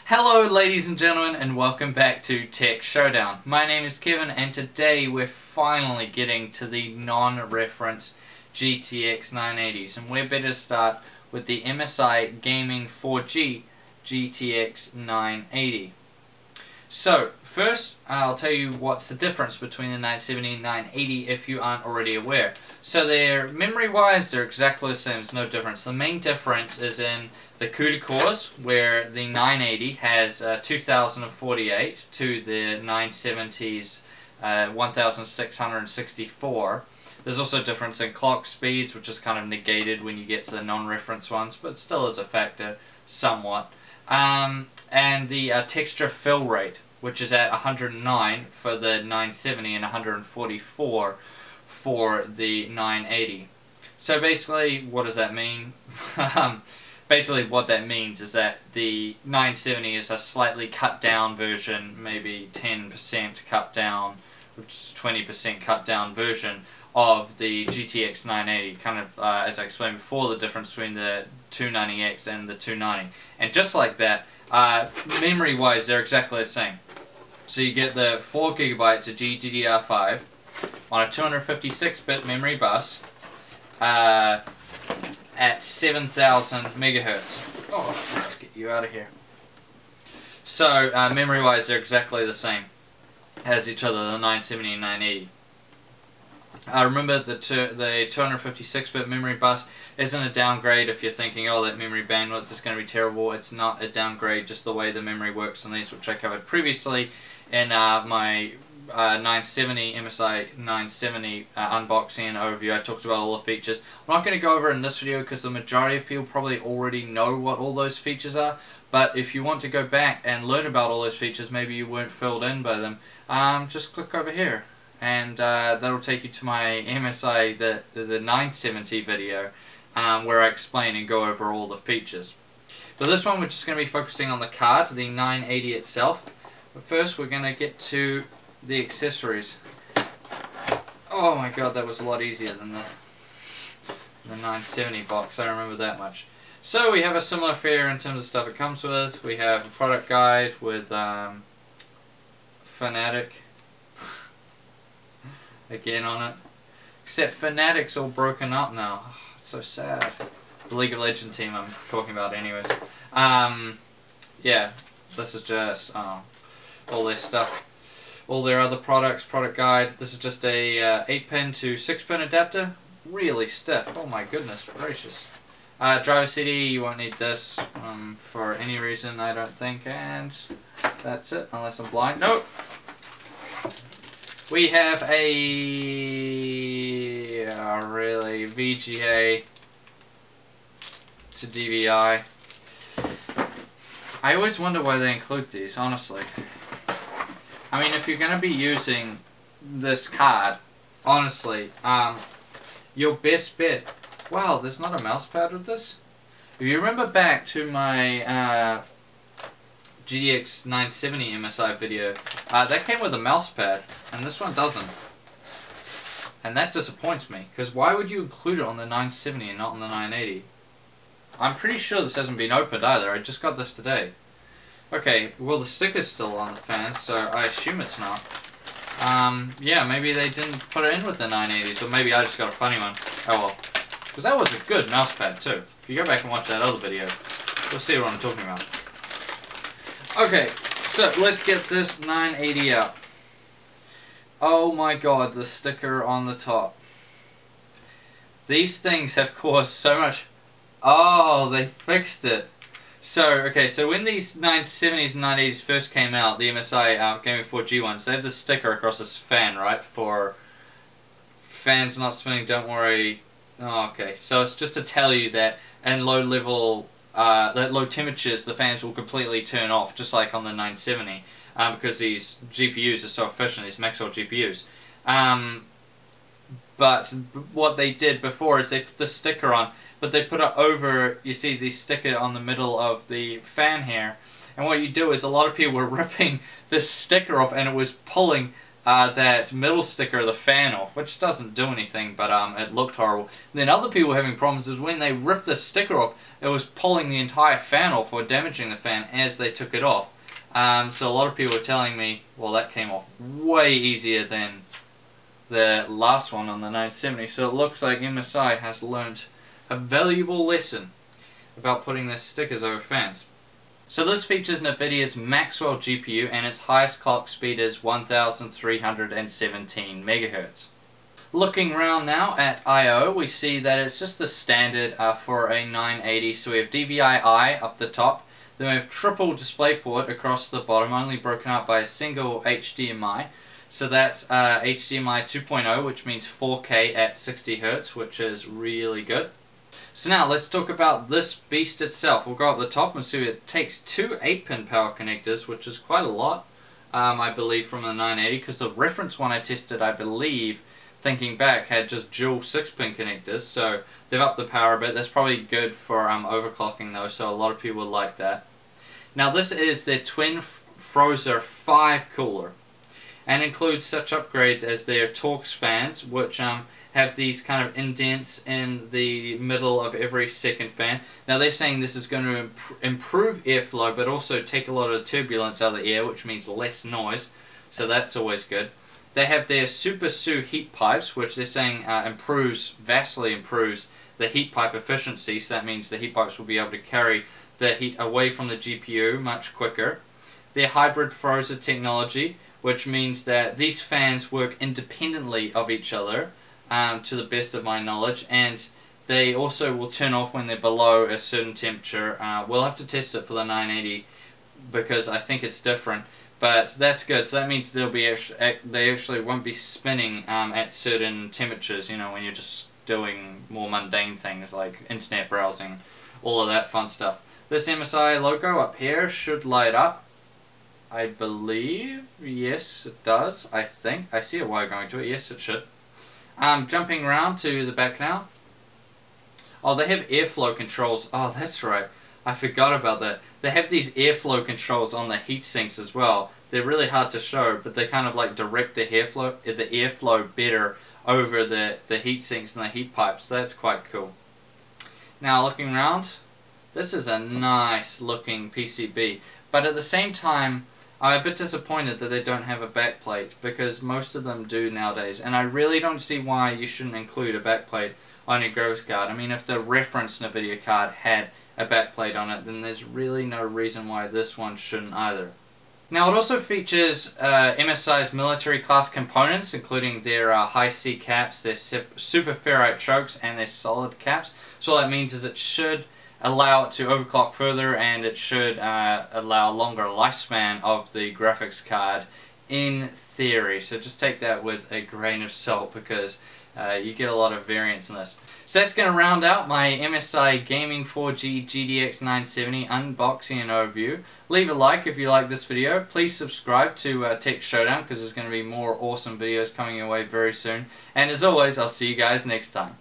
Hello ladies and gentlemen, and welcome back to Tech Showdown. My name is Kevin, and today we're finally getting to the non-reference GTX 980s, and we're better to start with the MSI Gaming 4G GTX 980. So first I'll tell you what's the difference between the 970 and 980 if you aren't already aware. So they're memory wise, they're exactly the same, there's no difference. The main difference is in the CUDA cores, where the 980 has 2048 to the 970's 1664. There's also a difference in clock speeds, which is kind of negated when you get to the non-reference ones, but still is a factor somewhat. And the texture fill rate, which is at 109 for the 970 and 144 for the 980. So basically, what does that mean? Basically what that means is that the 970 is a slightly cut down version, maybe 10% cut down, which is 20% cut down version of the GTX 980, kind of as I explained before, the difference between the 290X and the 290. And just like that, memory wise they're exactly the same. So you get the 4GB of GDDR5 on a 256-bit memory bus, at 7,000 megahertz. Oh, let's get you out of here. So, memory-wise, they're exactly the same as each other, the 970 and 980. Remember, the 256-bit memory bus isn't a downgrade if you're thinking, oh, that memory bandwidth is going to be terrible. It's not a downgrade, just the way the memory works on these, which I covered previously in my 970 MSI 970 unboxing and overview. I talked about all the features. I'm not going to go over it in this video because the majority of people probably already know what all those features are, but if you want to go back and learn about all those features, maybe you weren't filled in by them, just click over here and that'll take you to my MSI the 970 video, where I explain and go over all the features. But this one we're just going to be focusing on the card, the 980 itself. But first we're going to get to the accessories. Oh my god, that was a lot easier than the 970 box, I remember that much. So we have a similar fare in terms of stuff it comes with. We have a product guide with Fanatic again on it. Except Fanatic's all broken up now. Oh, it's so sad. The League of Legends team I'm talking about anyways. Yeah, this is just all their stuff. All their other products, product guide. This is just a 8-pin to 6-pin adapter. Really stiff. Oh my goodness gracious. Driver CD, you won't need this for any reason, I don't think. And that's it, unless I'm blind. Nope. We have a really VGA to DVI. I always wonder why they include these, honestly. I mean, if you're going to be using this card, honestly, your best bet... Wow, there's not a mouse pad with this? If you remember back to my GTX 970 MSI video, that came with a mouse pad, and this one doesn't. And that disappoints me, because why would you include it on the 970 and not on the 980? I'm pretty sure this hasn't been opened either, I just got this today. Okay, well the sticker's still on the fans, so I assume it's not. Yeah, maybe they didn't put it in with the 980s, or maybe I just got a funny one. Oh well. Because that was a good mousepad too. If you go back and watch that other video, you'll see what I'm talking about. Okay, so let's get this 980 out. Oh my god, the sticker on the top. These things have caused so much... Oh, they fixed it. So, okay, so when these 970s and 980s first came out, the MSI Gaming 4G ones, they have this sticker across this fan, right? For fans not spinning, don't worry. Oh, okay, so it's just to tell you that in low level, low temperatures, the fans will completely turn off, just like on the 970, because these GPUs are so efficient, these Maxwell GPUs. But what they did before is they put the sticker on, but they put it over, you see the sticker on the middle of the fan here, and what you do is a lot of people were ripping this sticker off and it was pulling that middle sticker of the fan off, which doesn't do anything, but it looked horrible. And then other people were having problems is when they ripped the sticker off, it was pulling the entire fan off or damaging the fan as they took it off. So a lot of people were telling me, well, that came off way easier than the last one on the 970. So it looks like MSI has learnt a valuable lesson about putting their stickers over fans. So this features NVIDIA's Maxwell GPU and its highest clock speed is 1317 MHz. Looking around now at I/O, we see that it's just the standard for a 980. So we have DVI-I up the top, then we have triple DisplayPort across the bottom, only broken up by a single HDMI. So that's HDMI 2.0, which means 4K at 60 Hz, which is really good. So now let's talk about this beast itself. We'll go up the top and see it takes two 8-pin power connectors, which is quite a lot, I believe, from the 980, because the reference one I tested, I believe, thinking back, had just dual 6-pin connectors, so they've upped the power a bit. That's probably good for overclocking though, so a lot of people would like that. Now this is their twin Frozer 5 cooler, and includes such upgrades as their Torx fans, which have these kind of indents in the middle of every second fan. Now they're saying this is going to improve airflow, but also take a lot of turbulence out of the air, which means less noise, so that's always good. They have their Super Sue heat pipes, which they're saying vastly improves the heat pipe efficiency, so that means the heat pipes will be able to carry the heat away from the GPU much quicker. Their hybrid Frozer technology, which means that these fans work independently of each other, to the best of my knowledge, and they also will turn off when they're below a certain temperature. We'll have to test it for the 980 because I think it's different, but that's good. So that means they'll be they actually won't be spinning at certain temperatures, you know, when you're just doing more mundane things like internet browsing, all of that fun stuff. This MSI logo up here should light up, I believe. Yes, it does. I think I see a wire going to it. Yes, it should. Jumping around to the back now. Oh, they have airflow controls. Oh, that's right. I forgot about that. They have these airflow controls on the heat sinks as well. They're really hard to show, but they kind of like direct the airflow better over the heat sinks and the heat pipes. That's quite cool. Now looking around, this is a nice looking PCB, but at the same time, I'm a bit disappointed that they don't have a backplate, because most of them do nowadays, and I really don't see why you shouldn't include a backplate on your graphics card. I mean, if the reference NVIDIA card had a backplate on it, then there's really no reason why this one shouldn't either. Now it also features MSI's military class components, including their high C caps, their super ferrite chokes, and their solid caps. So all that means is it should allow it to overclock further, and it should allow longer lifespan of the graphics card in theory. So just take that with a grain of salt, because you get a lot of variance in this. So that's going to round out my MSI Gaming 4G GTX970 unboxing and overview. Leave a like if you like this video. Please subscribe to Tech Showdown, because there's going to be more awesome videos coming your way very soon. And as always, I'll see you guys next time.